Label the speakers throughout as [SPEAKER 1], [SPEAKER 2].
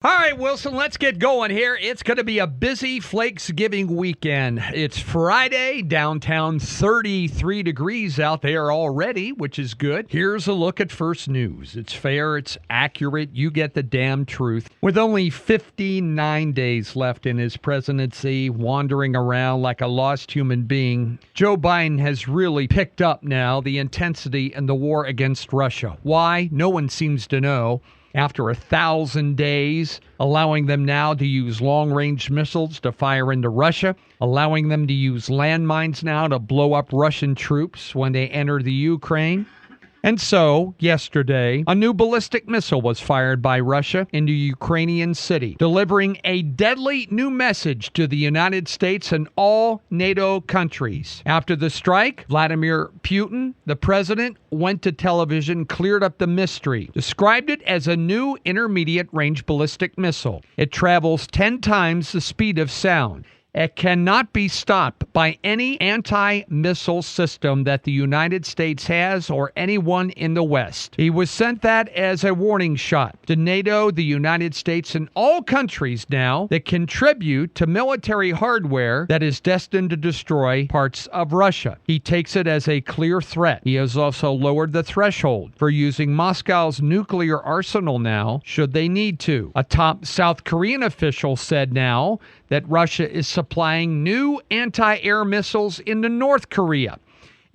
[SPEAKER 1] All right, Wilson, let's get going here. It's going to be a busy Flakesgiving weekend. It's Friday, downtown 33 degrees out there already, which is good. Here's a look at First News. It's fair, it's accurate, you get the damn truth. With only 59 days left in his presidency, wandering around like a lost human being, Joe Biden has really picked up now the intensity in the war against Russia. Why? No one seems to know. After 1,000 days, allowing them now to use long-range missiles to fire into Russia, allowing them to use landmines now to blow up Russian troops when they enter the Ukraine. And so, yesterday, a new ballistic missile was fired by Russia into a Ukrainian city, delivering a deadly new message to the United States and all NATO countries. After the strike, Vladimir Putin, the president, went to television, cleared up the mystery, described it as a new intermediate-range ballistic missile. It travels 10 times the speed of sound. It cannot be stopped by any anti-missile system that the United States has or anyone in the West. He was sent that as a warning shot to NATO, the United States, and all countries now that contribute to military hardware that is destined to destroy parts of Russia. He takes it as a clear threat. He has also lowered the threshold for using Moscow's nuclear arsenal now, should they need to. A top South Korean official said now that Russia is supplying new anti-air missiles into North Korea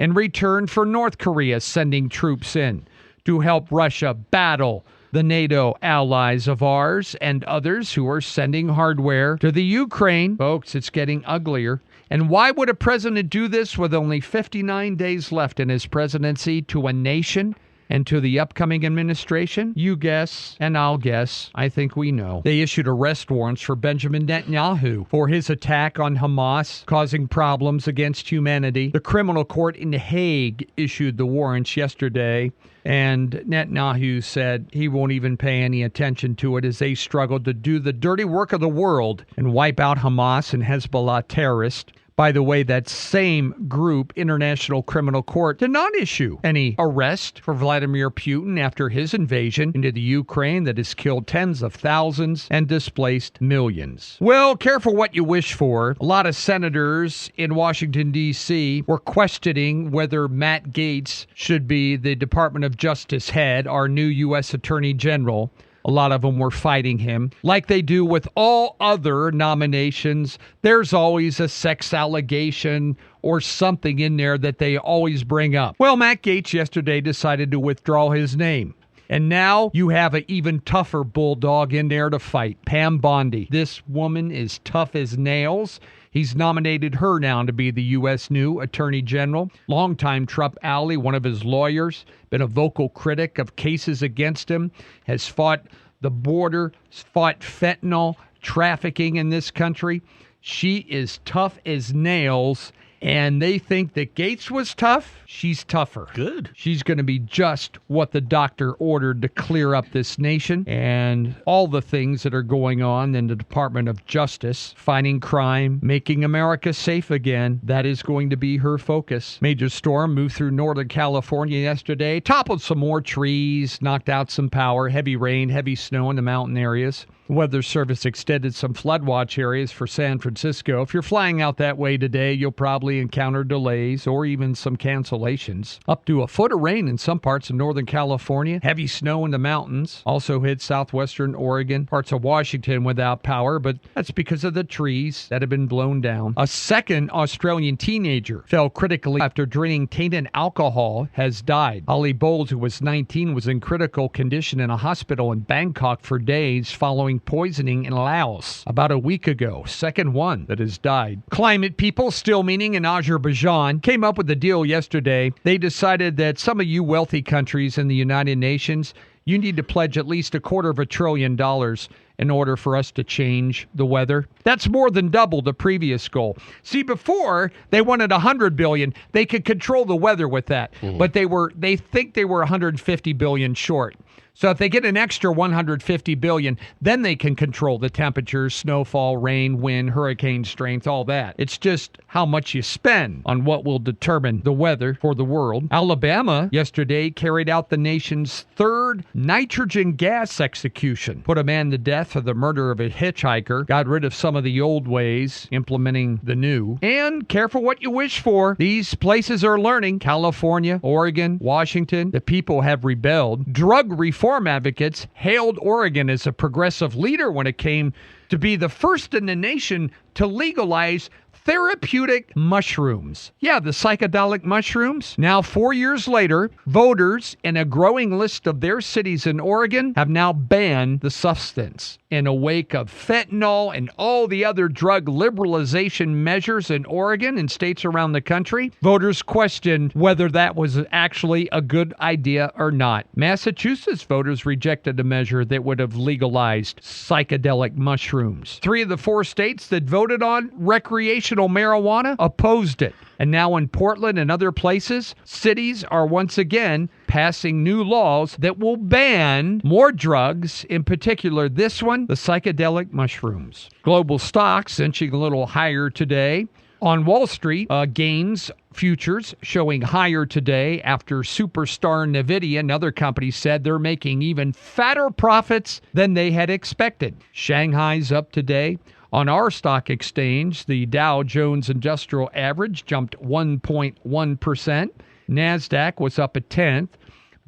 [SPEAKER 1] in return for North Korea sending troops in to help Russia battle the NATO allies of ours and others who are sending hardware to the Ukraine. Folks, it's getting uglier. And why would a president do this with only 59 days left in his presidency to a nation and to the upcoming administration? You guess, and I'll guess. I think we know. They issued arrest warrants for Benjamin Netanyahu for his attack on Hamas, causing problems against humanity. The criminal court in The Hague issued the warrants yesterday, and Netanyahu said he won't even pay any attention to it as they struggled to do the dirty work of the world and wipe out Hamas and Hezbollah terrorists. By the way, that same group, International Criminal Court, did not issue any arrest for Vladimir Putin after his invasion into the Ukraine that has killed tens of thousands and displaced millions. Well, careful what you wish for. A lot of senators in Washington, D.C. were questioning whether Matt Gaetz should be the Department of Justice head, our new U.S. Attorney General. A lot of them were fighting him. Like they do with all other nominations, there's always a sex allegation or something in there that they always bring up. Well, Matt Gaetz yesterday decided to withdraw his name. And now you have an even tougher bulldog in there to fight, Pam Bondi. This woman is tough as nails. He's nominated her now to be the U.S. new Attorney General. Longtime Trump ally, one of his lawyers, been a vocal critic of cases against him, has fought the border, fought fentanyl trafficking in this country. She is tough as nails, and they think that Gaetz was tough. She's tougher.
[SPEAKER 2] Good.
[SPEAKER 1] She's going to be just what the doctor ordered to clear up this nation and all the things that are going on in the Department of Justice, fighting crime, making America safe again. That is going to be her focus. Major storm moved through Northern California yesterday, toppled some more trees, knocked out some power, heavy rain, heavy snow in the mountain areas. The Weather Service extended some flood watch areas for San Francisco. If you're flying out that way today, you'll probably encounter delays or even some cancellations. Up to a foot of rain in some parts of Northern California. Heavy snow in the mountains. Also hit southwestern Oregon. Parts of Washington without power, but that's because of the trees that have been blown down. A second Australian teenager fell critically after drinking tainted alcohol, has died. Ollie Bowles, who was 19, was in critical condition in a hospital in Bangkok for days following poisoning in Laos about a week ago. Second one that has died. Climate people, still meaning in Azerbaijan, came up with a deal yesterday. They decided that some of you wealthy countries in the United Nations, you need to pledge at least $250 billion in order for us to change the weather. That's more than double the previous goal. See, before they wanted $100 billion, they could control the weather with that, but they think they were $150 billion short. So if they get an extra $150 billion, then they can control the temperatures, snowfall, rain, wind, hurricane strength, all that. It's just how much you spend on what will determine the weather for the world. Alabama yesterday carried out the nation's third nitrogen gas execution. Put a man to death for the murder of a hitchhiker. Got rid of some of the old ways, implementing the new. And careful what you wish for. These places are learning. California, Oregon, Washington. The people have rebelled. Drug reform advocates hailed Oregon as a progressive leader when it came to be the first in the nation to legalize therapeutic mushrooms. Yeah, the psychedelic mushrooms. Now, 4 years later, voters in a growing list of their cities in Oregon have now banned the substance. In a wake of fentanyl and all the other drug liberalization measures in Oregon and states around the country, voters questioned whether that was actually a good idea or not. Massachusetts voters rejected a measure that would have legalized psychedelic mushrooms. 3 of the 4 states that voted on recreational marijuana opposed it. And now in Portland and other places, cities are once again passing new laws that will ban more drugs, in particular this one, the psychedelic mushrooms. Global stocks inching a little higher today. On Wall Street, gains futures showing higher today after superstar Nvidia and other companies said they're making even fatter profits than they had expected. Shanghai's up today. On our stock exchange, the Dow Jones Industrial Average jumped 1.1%. NASDAQ was up a tenth.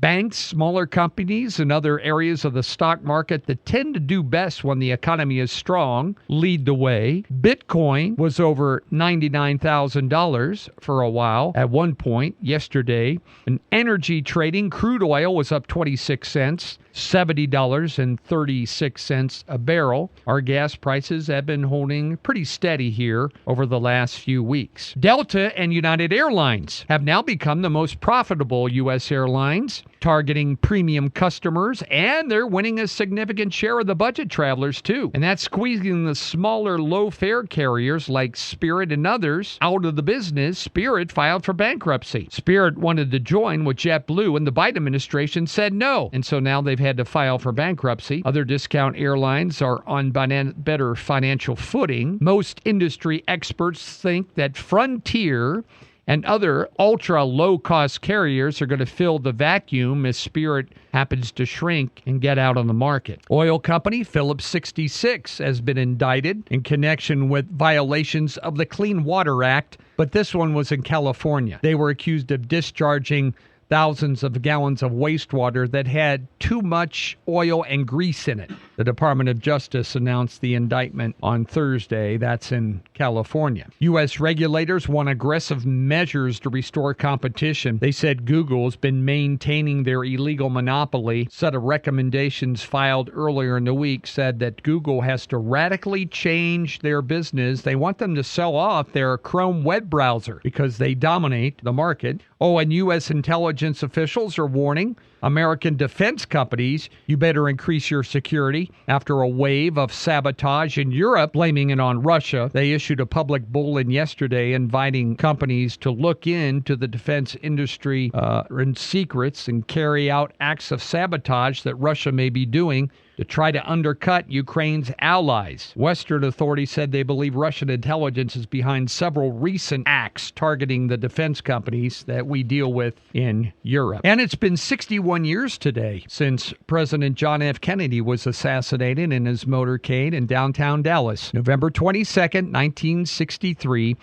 [SPEAKER 1] Banks, smaller companies, and other areas of the stock market that tend to do best when the economy is strong lead the way. Bitcoin was over $99,000 for a while at one point yesterday. And energy trading, crude oil was up 26 cents. $70.36 a barrel. Our gas prices have been holding pretty steady here over the last few weeks. Delta and United Airlines have now become the most profitable U.S. airlines, targeting premium customers, and they're winning a significant share of the budget travelers too. And that's squeezing the smaller low-fare carriers like Spirit and others out of the business. Spirit filed for bankruptcy. Spirit wanted to join with JetBlue, and the Biden administration said no. And so now they've had to file for bankruptcy. Other discount airlines are on better financial footing. Most industry experts think that Frontier and other ultra low-cost carriers are going to fill the vacuum as Spirit happens to shrink and get out on the market. Oil company Phillips 66 has been indicted in connection with violations of the Clean Water Act, but this one was in California. They were accused of discharging thousands of gallons of wastewater that had too much oil and grease in it. The Department of Justice announced the indictment on Thursday. That's in California. U.S. regulators want aggressive measures to restore competition. They said Google has been maintaining their illegal monopoly. Set of recommendations filed earlier in the week said that Google has to radically change their business. They want them to sell off their Chrome web browser because they dominate the market. Oh, and U.S. intelligence officials are warning American defense companies, you better increase your security after a wave of sabotage in Europe, blaming it on Russia. They issued a public bulletin yesterday inviting companies to look into the defense industry and secrets and carry out acts of sabotage that Russia may be doing to try to undercut Ukraine's allies. Western authorities said they believe Russian intelligence is behind several recent acts targeting the defense companies that we deal with in Europe. And it's been 61 years today since President John F. Kennedy was assassinated in his motorcade in downtown Dallas, November 22nd, 1963.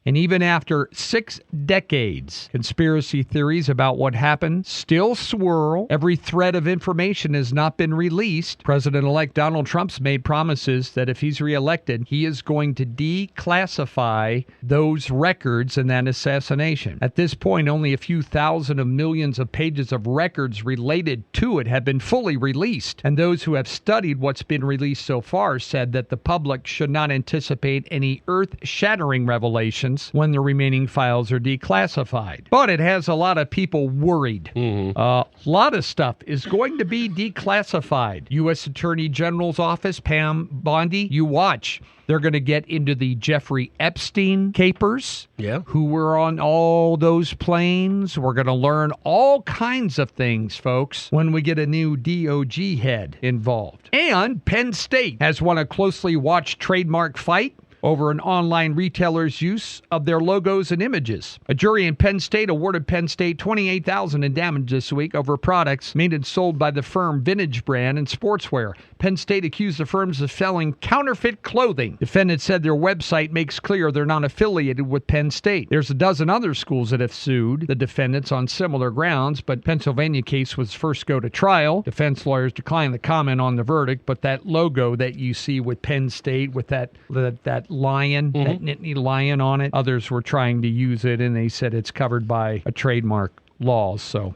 [SPEAKER 1] And even after 6 decades, conspiracy theories about what happened still swirl. Every thread of information has not been released. President-elect Donald Trump's made promises that if he's reelected, he is going to declassify those records in that assassination. At this point, only a few thousand of millions of pages of records related to it have been fully released. And those who have studied what's been released so far said that the public should not anticipate any earth-shattering revelations hands when the remaining files are declassified. But it has a lot of people worried. A lot of stuff is going to be declassified. U.S. Attorney General's office, Pam Bondi, you watch. They're going to get into the Jeffrey Epstein capers, who were on all those planes. We're going to learn all kinds of things, folks, when we get a new DOJ head involved. And Penn State has won a closely watched trademark fight over an online retailer's use of their logos and images. A jury in Penn State awarded Penn State $28,000 in damage this week over products made and sold by the firm Vintage Brand and Sportswear. Penn State accused the firms of selling counterfeit clothing. Defendants said their website makes clear they're not affiliated with Penn State. There's a dozen other schools that have sued the defendants on similar grounds, but Pennsylvania case was first go to trial. Defense lawyers declined to comment on the verdict, but that logo that you see with Penn State with that lion, that Nittany lion on it, others were trying to use it, and they said it's covered by a trademark law. So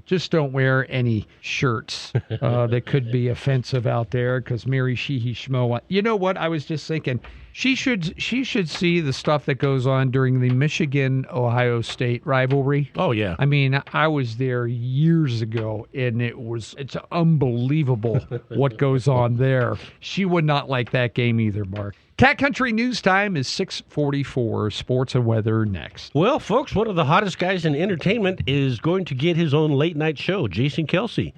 [SPEAKER 1] just don't wear any shirts that could be offensive out there, because Mary Sheehy Schmo. You know what? I was just thinking she should see the stuff that goes on during the Michigan-Ohio State rivalry.
[SPEAKER 2] Oh, yeah.
[SPEAKER 1] I mean, I was there years ago, and it's unbelievable what goes on there. She would not like that game either, Mark. Cat Country News Time is 6:44. Sports and weather next.
[SPEAKER 2] Well, folks, one of the hottest guys in entertainment is going to get his own late-night show, Jason Kelce.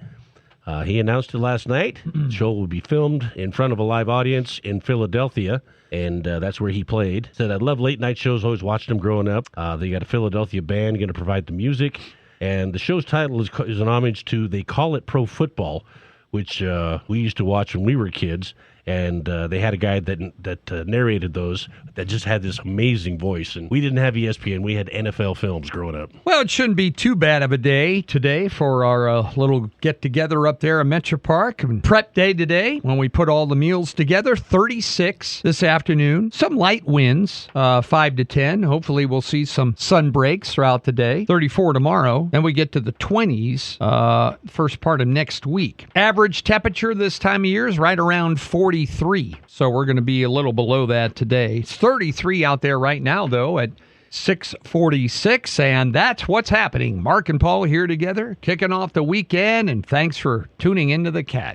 [SPEAKER 2] He announced it last night. The show will be filmed in front of a live audience in Philadelphia, and that's where he played. Said, I love late-night shows, always watched them growing up. They got a Philadelphia band going to provide the music, and the show's title is an homage to They Call It Pro Football, which we used to watch when we were kids. And they had a guy that narrated those that just had this amazing voice. And we didn't have ESPN. We had NFL Films growing up.
[SPEAKER 1] Well, it shouldn't be too bad of a day today for our little get-together up there at Metro Park. And prep day today when we put all the meals together. 36 this afternoon. Some light winds, 5 to 10. Hopefully we'll see some sun breaks throughout the day. 34 tomorrow. Then we get to the 20s first part of next week. Average temperature this time of year is right around 43. So we're going to be a little below that today. It's 33 out there right now, though, at 6:46, and that's what's happening. Mark and Paul here together, kicking off the weekend, and thanks for tuning into the Cat.